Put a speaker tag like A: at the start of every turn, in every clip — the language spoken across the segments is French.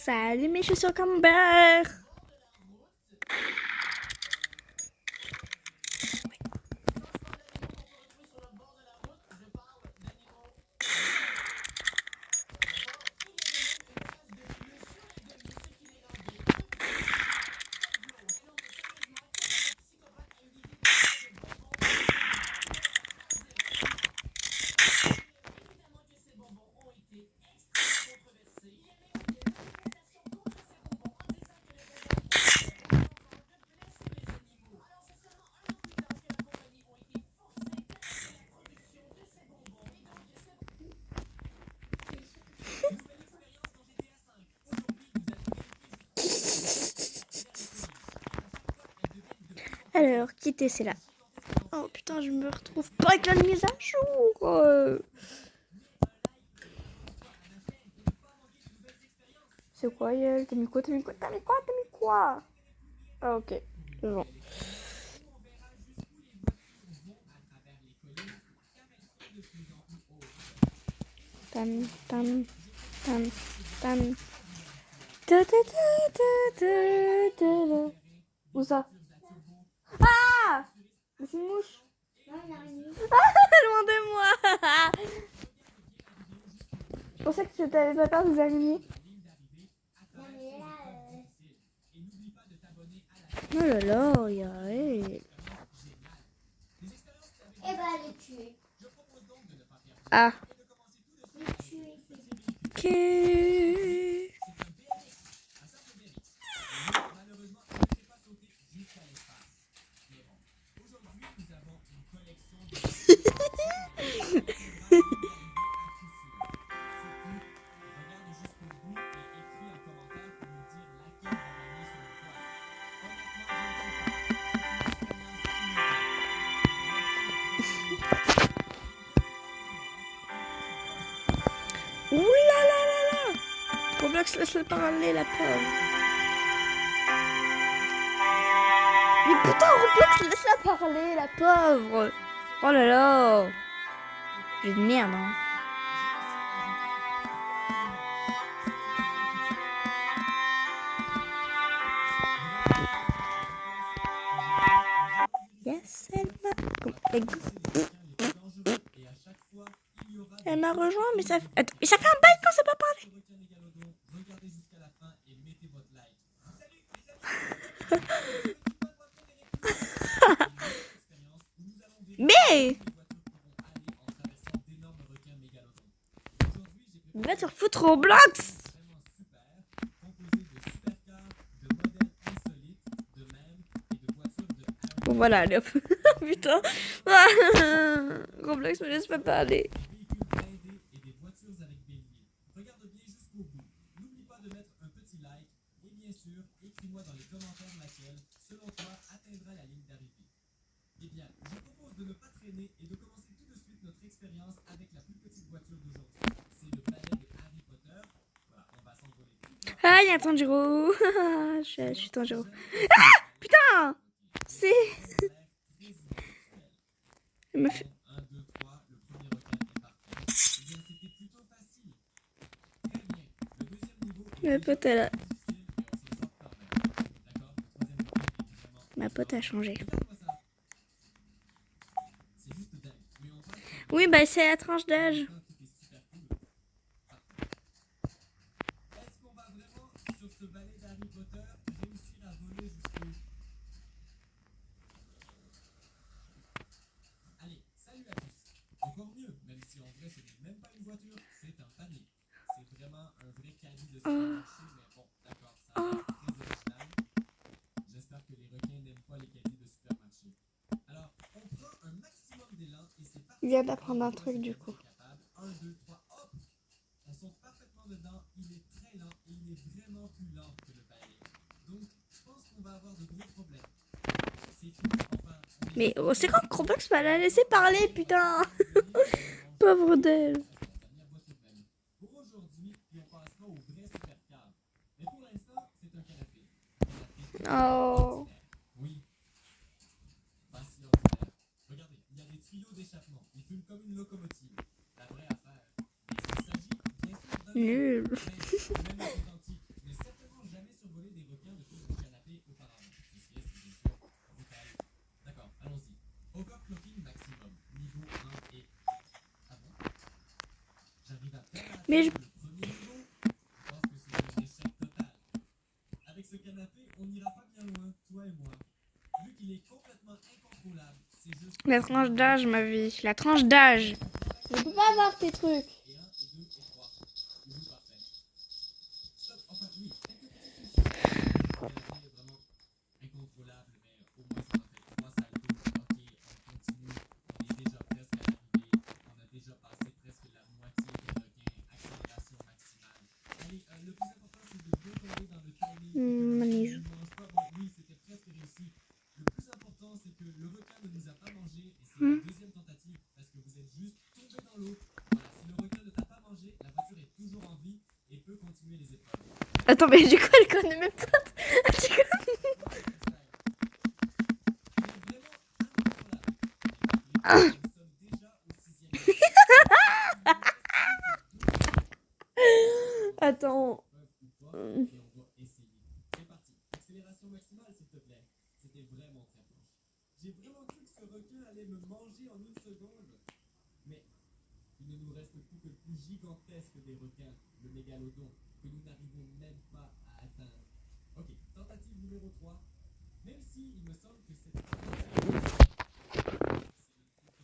A: Salut mes chaussures camembert. Alors, quitter, c'est là. Oh putain, je me retrouve pas avec la mise à jour. C'est quoi, Yael? T'as mis quoi? Ah, ok. C'est bon. Tam, tam, tam, tam. Ta, ta, ta, ta, ta, ta. Où ça? Ah! Mais c'est une mouche. Loin de moi. Je pensais que tu t'avais pas peur des araignées. Oh là là, Yael.
B: Eh ben, les tuer.
A: Ah.
B: Les tuer.
A: Ok. Ouh là là là là. Roblox, laisse-le parler, la pauvre. Mais putain, Roblox, laisse-la parler, la pauvre. Oh là là. J'ai de merde, hein. Yes, elle m'a rejoint, mais ça... Attends, mais ça fait un bail quand ça peut parler. Mais va te foutre Roblox. Bon voilà, allez hop. Putain. Roblox me laisse pas parler. Écris-moi dans les commentaires laquelle, selon toi, atteindra la ligne d'arrivée. Eh bien, je propose de ne pas traîner et de commencer tout de suite notre expérience avec la plus petite voiture d'aujourd'hui. C'est le palais de Harry Potter. Voilà, on va s'envoler tout. Ah, il y a Tanjiro. Je suis Tanjiro. Ah, putain. C'est... Il me fait... 1, 2, 3, le premier requin est parfait. Eh bien, c'était plutôt facile. Très bien. Le deuxième niveau... Le pote, elle a... Ma pote a changé. Oui, bah c'est la tranche d'âge. Allez, salut à tous. Encore mieux, même si en vrai ce n'est même pas une voiture, c'est un panier. C'est vraiment un vrai caddie de supermarché, mais bon, d'accord, ça a l'air très original. J'espère que les requins n'aiment pas les caddies de supermarché. Alors, on prend un maximum d'élan et c'est parti. Il vient d'apprendre un truc du coup. 1, 2, 3, hop. On saute parfaitement dedans. Il est très lent et il est vraiment plus lent que le palais. Donc, je pense qu'on va avoir de gros problèmes. C'est tout. Enfin, mais oh, c'est quand Roblox va la laisser parler, putain. Pauvre d'elle. Pour aujourd'hui, on passera au vrai supercar. Mais pour l'instant, c'est un canapé. Oh. Oui. Pas si ordinaire. Regardez, il y a des tuyaux d'échappement. Il fume comme une locomotive. La vraie affaire. Mais il s'agit bien sûr d'un nul. Même authentique. Mais
C: La tranche d'âge, ma vie. La tranche d'âge. Je peux pas avoir tes trucs.
A: Et 1, et 2, et 3. Toujours parfait. Stop. Enfin, oui, quelques petits soucis. Rien est vraiment incontrôlable, mais au moins ça en a fait 3 saltos. Ok, on continue. On est déjà presque à l'arrivée. On a déjà passé presque la moitié du requin. Accélération maximale. Allez, le plus important, c'est de bien tomber dans le timing. Que le
C: Manise.
A: requin ne mange pas. Bon, oui, c'était presque réussi. Le plus important, c'est que le requin ne nous a pas mangé. Et c'est la deuxième tentative. Parce que vous êtes juste tombé dans l'eau. Voilà, si le requin ne t'a pas mangé, la voiture est toujours en vie et peut continuer les épreuves.
C: Attends, mais du coup, elle connaît même pas. Du coup- Attends.
A: C'est parti. Accélération maximale, s'il te plaît. C'était vraiment très proche. J'ai vraiment cru que ce requin allait me manger en une seconde. Mais il ne nous reste plus que le plus gigantesque des requins, le mégalodon, que nous n'arrivons même pas à atteindre. Ok, tentative numéro 3. Même si il me semble que c'est le plus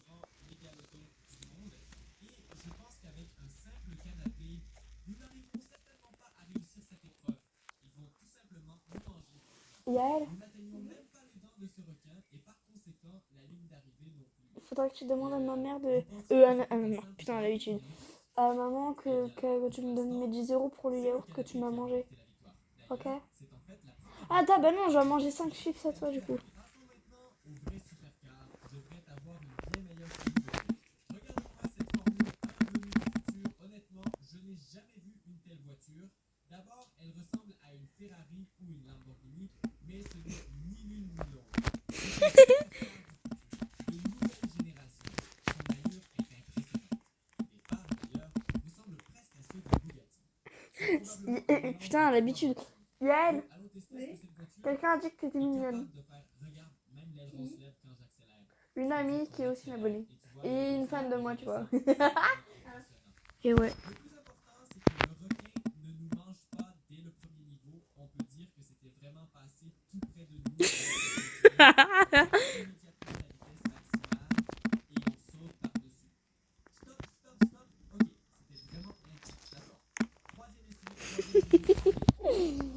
A: grand mégalodon du monde, et je pense qu'avec un simple canapé, nous n'arriverons certainement pas à réussir cette épreuve. Ils vont tout simplement nous manger.
C: Yael,
A: Nous n'atteignons même pas les dents de ce requin, et par conséquent, la ligne d'arrivée non plus.
C: faudrait que tu demandes à ma mère de.
A: Vous pensez que
C: À ma
A: c'était
C: mère,
A: simple
C: putain, à
A: de
C: l'habitude.
A: gagner?
C: À maman
A: Eh bien,
C: que tu me
A: pour
C: donnes mes
A: l'instant,
C: 10 euros pour le
A: c'est le
C: yaourt que
A: canapé
C: tu
A: qui
C: m'as
A: a
C: mangé.
A: remporté la victoire.
C: Ok?
A: D'ailleurs, c'est en fait la première
C: Ah, bah non, je vais manger 5 chips à toi du coup.
A: Passons maintenant au vrai supercar. Devrait avoir une bien meilleure tenue de route. Regarde-moi cette Formule 1 venue du futur. Honnêtement, je n'ai jamais vu une telle voiture. D'abord, elle ressemble à une Ferrari ou une Lamborghini, mais ce n'est ni l'une ni l'autre. C'est une supercar du futur, de nouvelle génération. Son allure est impressionnante. Les phares, d'ailleurs, ressemblent presque à ceux de Bugatti. C'est probablement un mélange
C: Putain, à
A: de trois
C: l'habitude.
A: voitures.
C: Yael,
A: Allons tester ce que cette voiture
C: quelqu'un a dit que t'étais
A: est
C: mignonne.
A: capable de faire. Regarde, même l'aileron se lève quand j'accélère.
C: Une
A: C'est-à-dire
C: amie
A: qu'on
C: qui est aussi une
A: accélère
C: abonnée.
A: et tu vois,
C: Et
A: l'aileron
C: une
A: se
C: fan
A: lève
C: de
A: et
C: moi,
A: il
C: tu vois.
A: redescend. C'est vraiment impressionnant.
C: Et ouais.
A: Le plus important, c'est que le requin ne nous mange pas dès le premier niveau. On peut dire que c'était vraiment passé tout près de nous. Immédiatement la vitesse maximale et on saute par-dessus. Stop, stop, stop. Ok, c'était vraiment intense. D'accord. Troisième essai, troisième niveau.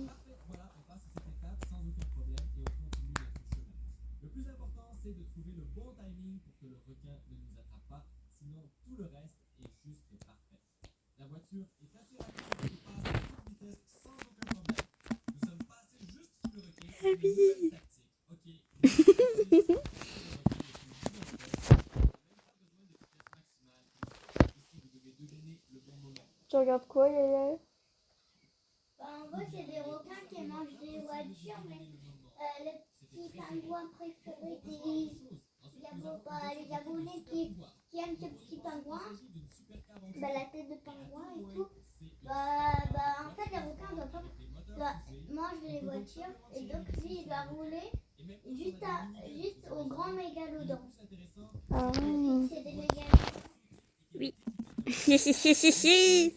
A: Parfait, voilà, on passe à cette étape sans aucun problème et on continue notre chemin. Le plus important, c'est de trouver le bon timing pour que le requin ne nous attrape pas, sinon tout le reste est juste parfait. La voiture est assez rapide et passe à toute vitesse sans aucun problème. Nous sommes passés juste sous le requin. C'est une nouvelle tactique. Ok, vous avez réussi, le requin est une gigantesque. On n'a même pas besoin de vitesse maximale. Ici, vous devez deviner le bon moment.
C: Tu regardes quoi, Yael?
B: En gros, c'est des requins qui mangent des voitures, mais le petit pingouin préféré les abonnés qui aiment ce petit pingouin, bah, la tête de pingouin et tout, en fait, les requins mangent les voitures et donc lui, il doit rouler juste au grand mégalodon.
C: Ah.
B: C'est des mégalodons.
C: Oui. Si, si, si, si, si.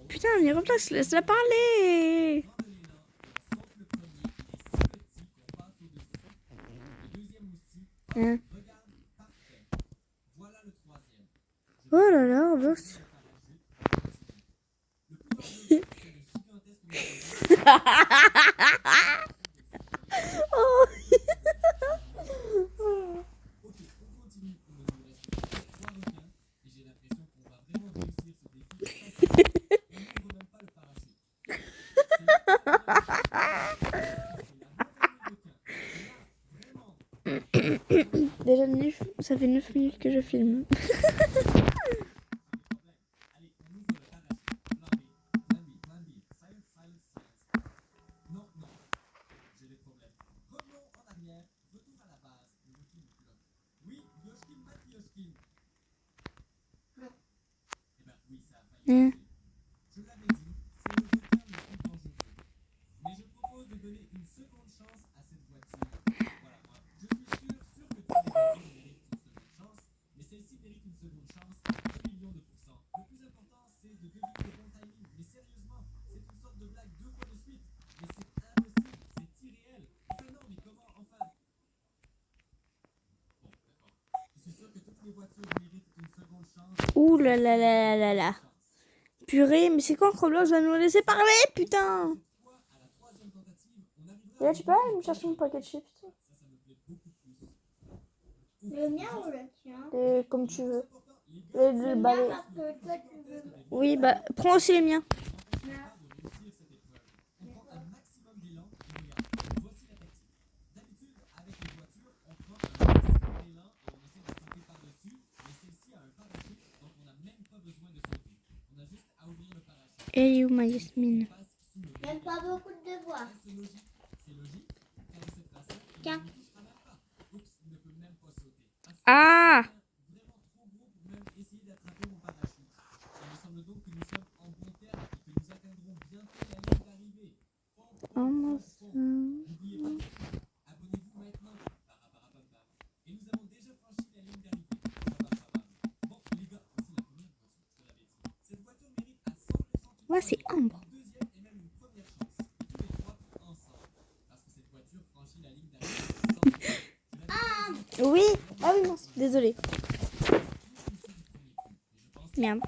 C: Putain, on y replace, laisse-la parler. Hein. Oh là là, boss. Oh.
A: Ok, on continue. Il ne nous reste plus que 3 requins et j'ai l'impression qu'on va vraiment réussir ce défi. On n'ouvre même pas le parachute. C'est la vraiment.
C: Déjà, ça fait 9 minutes que je filme.
A: Allez, on ouvre le parachute. Plan B, plan B, plan B. Silence, silence, silence. Non, non, j'ai des problèmes. Revenons en arrière, retour à la base, le retour du pilote. Oui, Yoshkin Matioshkin. Eh ben oui, ça a failli
C: Hein.
A: marcher. Je l'avais dit, c'est le requin le plus dangereux. Mais je propose de donner une seconde chance à cette voiture. Voilà, moi, je suis sûr
C: Ouh là là là là là. Purée, mais c'est quand que Roblox va nous laisser parler, putain? Et là, tu peux aller me chercher une paquet de chips?
B: Le mien ou le tien?
C: Et comme tu veux.
B: Le
C: Le
B: mien
C: balai.
B: parce que toi tu veux.
C: Oui, bah, prends aussi les miens. Et où ma Yasmine?
B: Même pas beaucoup de devoirs. Tiens.
C: Ah! Oh, mon Dieu. Ouais, c'est Ambre. Oui. Ah oui, non, désolé. Merde.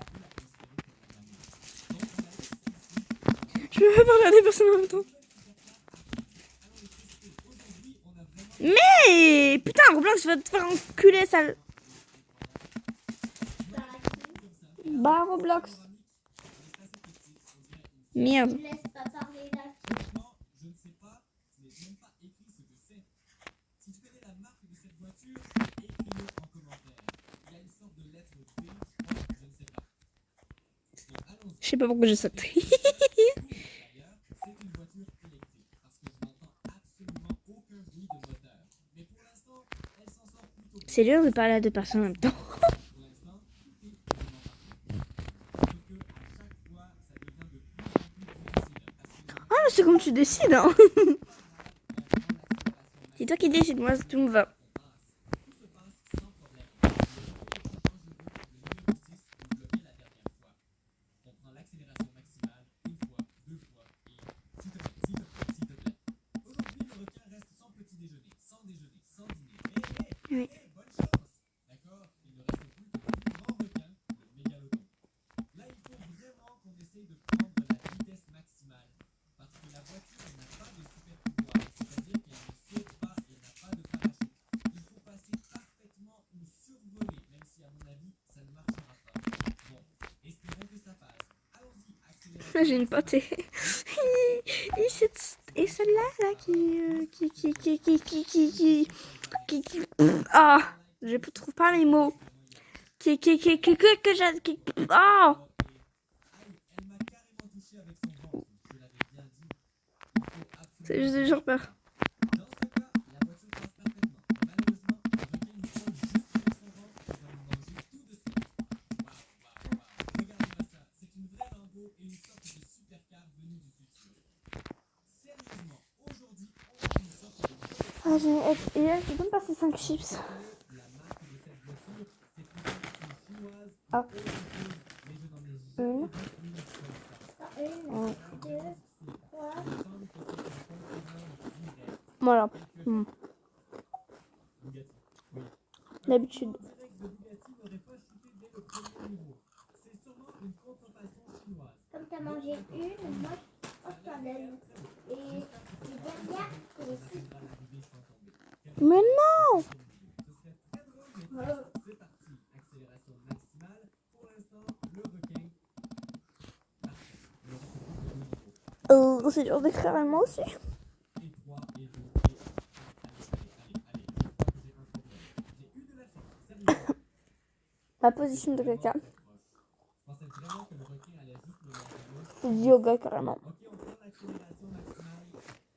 C: Je peux pas regarder personne en même temps. Mais putain, Roblox va te faire enculer, sale. Bah, Roblox. Merde.
B: Tu laisses pas parler la fille.
A: Franchement, je ne sais pas, je n'ai même pas écrit ce que c'est. Si tu connais la marque de cette voiture, écris-le en commentaire. Il y a une sorte de lettre V, je pense, je ne sais pas. Donc allons-y.
C: Je sais pas pourquoi je saute.
A: D'ailleurs, c'est une voiture électrique, parce que je n'entends absolument aucun bruit de moteur. Mais pour l'instant, elle s'en sort plutôt bien.
C: C'est dur de parler à deux personnes en même temps.
A: Pour l'instant, tout est vraiment parfait. Sauf que à chaque fois, ça devient de plus en plus difficile.
C: Ah, mais c'est comme tu décides, hein. C'est toi qui décides, moi tout me va.
A: Tout se passe sans problème. Le numéro 6 nous bloquait la dernière fois. On prend l'accélération maximale une fois, deux fois et s'il te plaît, s'il te plaît, s'il te plaît. Aujourd'hui, le requin reste sans petit déjeuner, sans dîner.
C: Oui.
A: Bonne chance. D'accord? Il ne reste plus que le plus grand requin, le mégalodon. Là, il faut vraiment qu'on essaye de prendre la vitesse maximale. Parce que la voiture n'a pas de super pouvoir. C'est-à-dire qu'elle ne saute pas et n'a pas de parachute. Il faut passer parfaitement ou survoler, même si à mon avis, ça ne marchera pas. Bon, espérons que ça passe. Allons-y, accélération.
C: J'ai une pote et celle-là là qui ah, je trouve pas les mots. Que ah,
A: Elle m'a carrément touché avec son ventre. Je l'avais bien dit. Il faut
C: c'est
A: absolument.
C: juste toujours peur.
A: Dans ce cas, la voiture passe parfaitement. Malheureusement, le requin nous prend juste avec son ventre et va nous manger tout de suite. Waouh. Regardez-moi ça. C'est une vraie Lambo et une sorte de supercar venue du futur. Sérieusement, aujourd'hui, on a une sorte de
C: Ah, et là, je peux me passer 5 chips.
A: la marque de cette voiture, c'est peut-être une chinoise ou
C: Ah.
A: autre chose, mais je n'en ai
C: Une.
A: jamais vu une comme ça.
B: Une,
C: Ouais.
B: deux, trois.
A: Il me semble que c'est une concurrence directe.
C: Voilà.
A: Bugatti. Oui.
C: D'habitude.
A: On dirait que de Bugatti n'aurait pas chuté dès le premier niveau. C'est sûrement une contrefaçon chinoise.
B: Comme t'as mangé une, moi je t'en donne. Et les dernières, c'est les six.
C: Mais non.
A: Ce serait très drôle, mais c'est parti. Accélération maximale. Pour l'instant, le requin. Parfait. Il reste plus que deux niveaux.
C: C'est dur d'écrire un mot aussi.
A: Et 3 et 2 et 1. Allez. Je crois que j'ai un problème. J'ai eu de la chance. Sérieusement.
C: Ma position de caca.
A: Je pensais vraiment que le requin allait juste me manger.
C: C'est du yoga carrément.
A: Ok, on prend l'accélération maximale.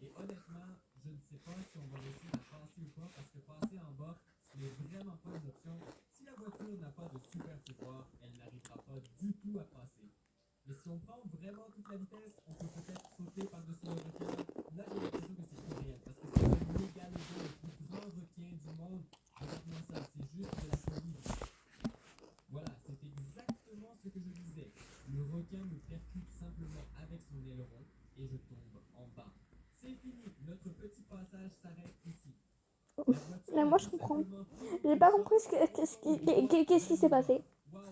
A: Et honnêtement, je ne sais pas si on va réussir à passer ou pas, parce que passer en bas, ce n'est vraiment pas une option. Si la voiture n'a pas de super pouvoir, elle n'arrivera pas du tout à passer. Mais si on prend vraiment toute la vitesse, on peut peut-être sauter par-dessus le requin. Là, j'ai l'impression que c'est plus réel, parce que c'est le mégalodon, le plus grand requin du monde. Regarde-moi ça, c'est juste de la folie. Voilà, c'est exactement ce que je disais. Le requin me percute simplement avec son aileron et je tombe en bas. C'est fini, notre petit passage s'arrête ici. La voiture
C: Mais moi je comprends. J'ai pas compris qu'est-ce qui s'est passé.
A: Waouh.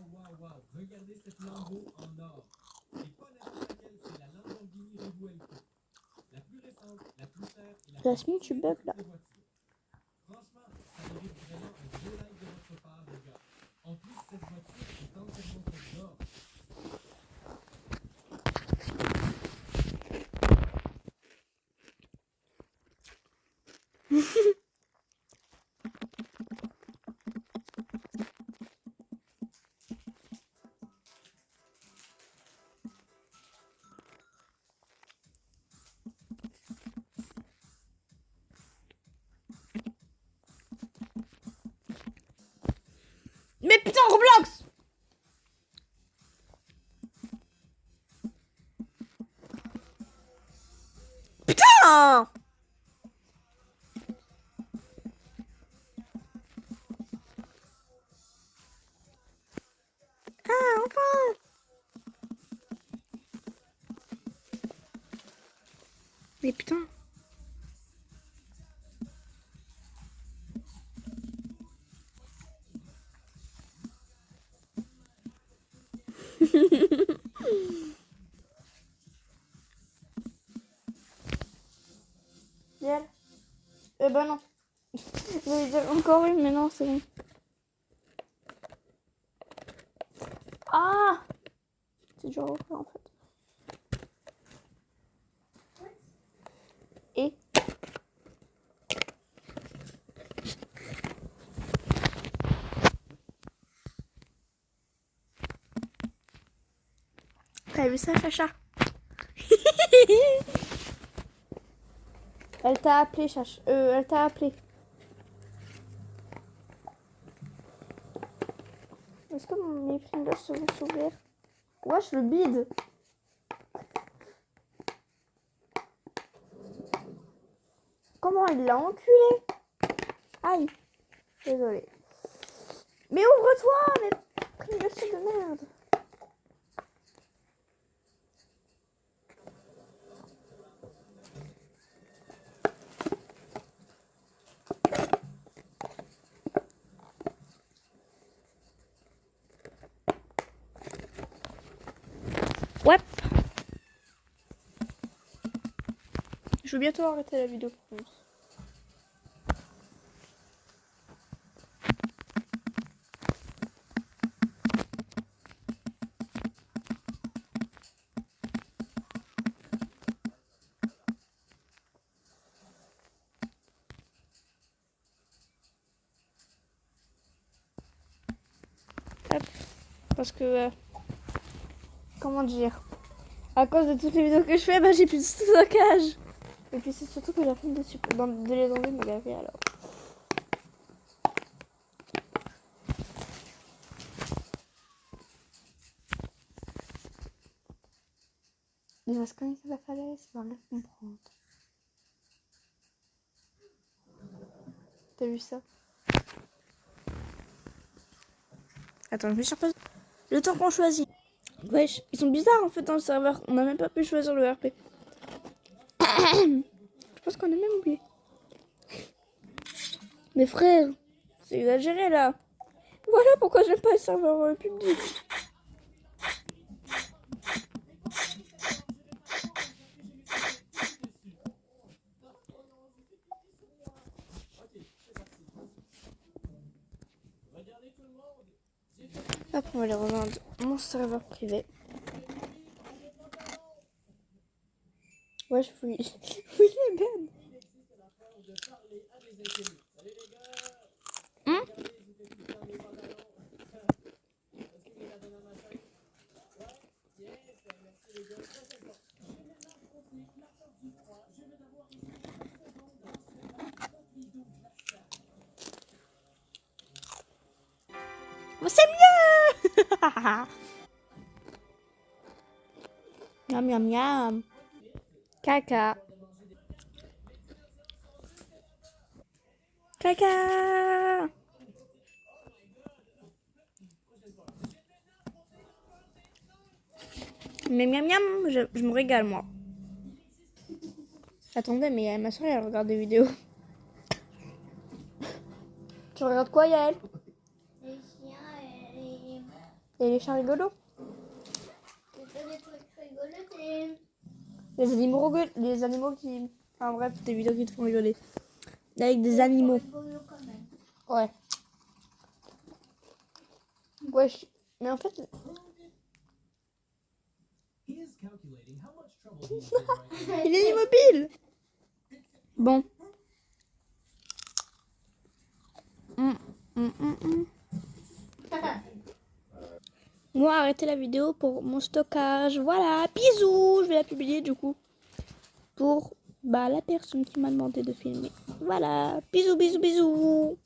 A: waouh, regardez cette Lambo en or. Et pas n'importe laquelle, c'est la Lamborghini Revuelto. La plus récente, la plus chère et la plus
C: Jasmine, tu bugs là.
A: des voitures. Franchement, ça mérite vraiment un gros like de votre part, les gars. En plus, cette voiture est entièrement faite d'or.
C: Mais putain, Roblox! Putain! Ah, enfin! Mais putain! Viens. Bah non. Je voulais dire encore une, mais non, c'est bon. Ah! C'est dur à refaire en fait. Et? T'as vu ça, Chacha? Elle t'a appelé, Chacha. Elle t'a appelé. Est-ce que mes Pringles se vont s'ouvrir? Wesh, le bide! Comment il l'a enculé? Aïe! Désolée. Mais ouvre-toi! Mais Pringles de merde! Ouais. Je vais bientôt arrêter la vidéo pour nous. Hop. Parce que... comment dire? À cause de toutes les vidéos que je fais, bah j'ai plus de stockage. Et puis c'est surtout que la flemme de les enlever me gaver alors. Il va se connecter à la falaise, il va rien comprendre. T'as vu ça? Attends, je vais sur pause. Le temps qu'on choisit. Wesh, ils sont bizarres en fait dans le serveur. On n'a même pas pu choisir le RP. Je pense qu'on a même oublié. Mais frère, c'est exagéré là. Voilà pourquoi j'aime pas le serveur public. Après, on va les rejoindre mon serveur privé. Ouais, je fouille. Oui, Ben. C'est mieux. Miam, miam, miam. Caca. Caca. Mais miam, miam, je me régale, moi. Attendez, mais ma soeur, elle regarde des vidéos. Tu regardes quoi, Yael?
B: Les chiens et...
C: Et les chats rigolos.
B: C'est pas des trucs rigolotés.
C: Les animaux qui... Enfin bref, des vidéos qui te font rigoler. Avec des animaux.
B: C'est rigolo quand même.
C: Ouais. Wesh. Mais en fait...
A: He is calculating how much trouble he is in right now.
C: Il est immobile. Bon. Moi, arrêtez la vidéo pour mon stockage. Voilà, bisous. Je vais la publier du coup. Pour la personne qui m'a demandé de filmer. Voilà, bisous, bisous, bisous.